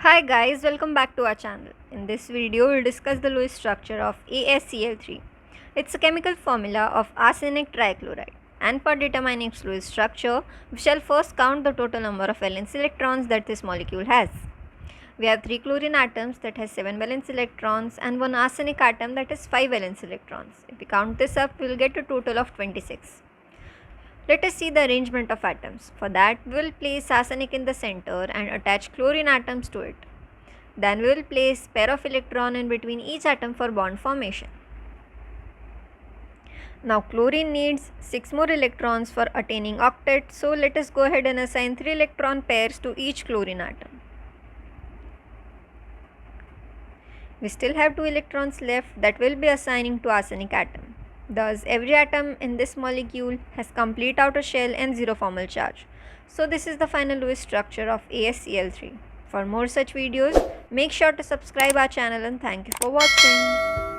Hi guys, welcome back to our channel. In this video, we'll discuss the Lewis structure of AsCl₃. It's a chemical formula of arsenic trichloride. And for determining its Lewis structure, we shall first count the total number of valence electrons that this molecule has. We have 3 chlorine atoms that has 7 valence electrons and 1 arsenic atom that has 5 valence electrons. If we count this up, we will get a total of 26. Let us see the arrangement of atoms. For that, we will place arsenic in the center and attach chlorine atoms to it. Then we will place pair of electron in between each atom for bond formation. Now chlorine needs 6 more electrons for attaining octet, so let us go ahead and assign 3 electron pairs to each chlorine atom. We still have 2 electrons left that will be assigning to arsenic atom. Thus, every atom in this molecule has complete outer shell and zero formal charge. So this is the final Lewis structure of AsCl₃. For more such videos, make sure to subscribe our channel and thank you for watching.